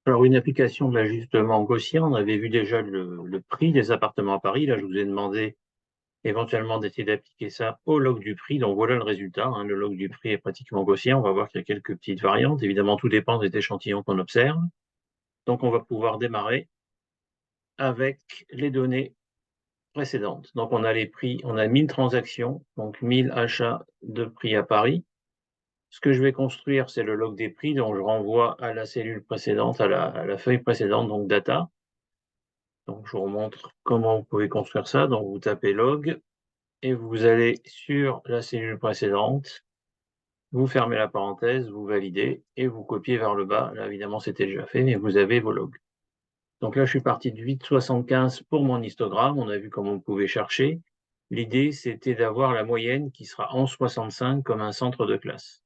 Alors, une application de l'ajustement gaussien, on avait vu déjà le prix des appartements à Paris. Là, je vous ai demandé éventuellement d'essayer d'appliquer ça au log du prix. Donc, voilà le résultat, hein. Le log du prix est pratiquement gaussien. On va voir qu'il y a quelques petites variantes. Évidemment, tout dépend des échantillons qu'on observe. Donc, on va pouvoir démarrer avec les données précédentes. Donc, on a les prix, on a 1000 transactions, donc 1000 achats de prix à Paris. Ce que je vais construire, c'est le log des prix, donc je renvoie à la cellule précédente, à la feuille précédente, donc data. Donc, je vous montre comment vous pouvez construire ça. Donc, vous tapez log et vous allez sur la cellule précédente, vous fermez la parenthèse, vous validez et vous copiez vers le bas. Là, évidemment, c'était déjà fait, mais vous avez vos logs. Donc là, je suis parti de 8,75 pour mon histogramme. On a vu comment on pouvait chercher. L'idée, c'était d'avoir la moyenne qui sera 11,65 comme un centre de classe.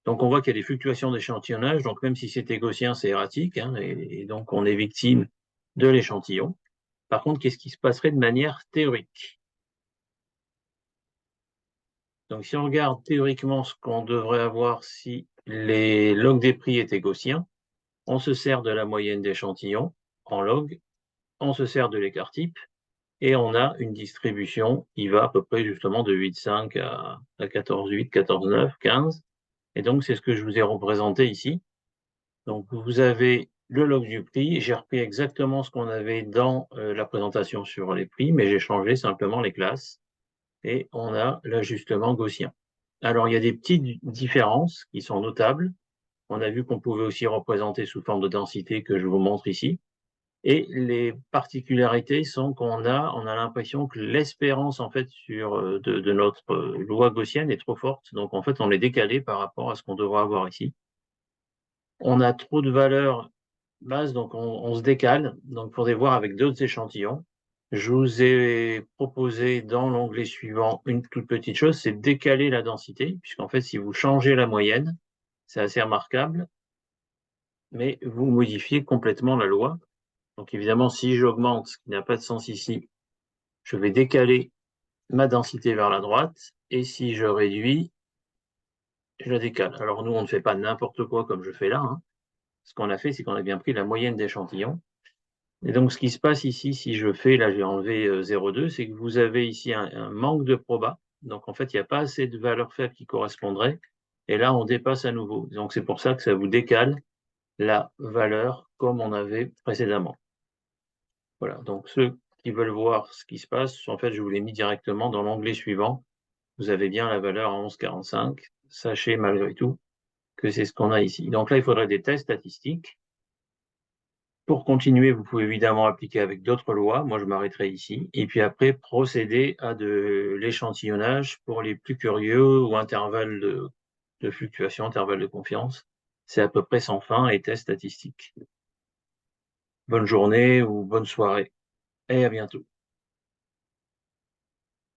Donc, on voit qu'il y a des fluctuations d'échantillonnage. Donc, même si c'était gaussien, c'est erratique, hein, et donc on est victime de l'échantillon. Par contre, qu'est-ce qui se passerait de manière théorique? Donc, si on regarde théoriquement ce qu'on devrait avoir si les logs des prix étaient gaussiens, on se sert de la moyenne d'échantillons en log, on se sert de l'écart type, et on a une distribution qui va à peu près justement de 8,5 à 14,8, 14,9, 15. Et donc, c'est ce que je vous ai représenté ici. Donc, vous avez le log du prix. J'ai repris exactement ce qu'on avait dans la présentation sur les prix, mais j'ai changé simplement les classes. Et on a l'ajustement gaussien. Alors, il y a des petites différences qui sont notables. On a vu qu'on pouvait aussi représenter sous forme de densité que je vous montre ici. Et les particularités sont qu'on a l'impression que l'espérance en fait de notre loi gaussienne est trop forte. Donc, en fait, on est décalé par rapport à ce qu'on devrait avoir ici. On a trop de valeurs basses, donc on se décale. Donc, pour voir avec d'autres échantillons, je vous ai proposé dans l'onglet suivant une toute petite chose, c'est décaler la densité, puisqu'en fait, si vous changez la moyenne, c'est assez remarquable, mais vous modifiez complètement la loi. Donc évidemment, si j'augmente, ce qui n'a pas de sens ici, je vais décaler ma densité vers la droite, et si je réduis, je la décale. Alors nous, on ne fait pas n'importe quoi comme je fais là, hein. Ce qu'on a fait, c'est qu'on a bien pris la moyenne d'échantillons. Et donc, ce qui se passe ici, si je fais, là j'ai enlevé 0,2, c'est que vous avez ici un manque de proba. Donc, en fait, il n'y a pas assez de valeurs faibles qui correspondraient. Et là, on dépasse à nouveau. Donc, c'est pour ça que ça vous décale la valeur comme on avait précédemment. Voilà. Donc, ceux qui veulent voir ce qui se passe, en fait, je vous l'ai mis directement dans l'onglet suivant. Vous avez bien la valeur à 11,45. Sachez malgré tout que c'est ce qu'on a ici. Donc là, il faudrait des tests statistiques. Pour continuer, vous pouvez évidemment appliquer avec d'autres lois. Moi, je m'arrêterai ici. Et puis après, procéder à de l'échantillonnage pour les plus curieux ou intervalles de fluctuation, intervalles de confiance. C'est à peu près sans fin et tests statistiques. Bonne journée ou bonne soirée et à bientôt.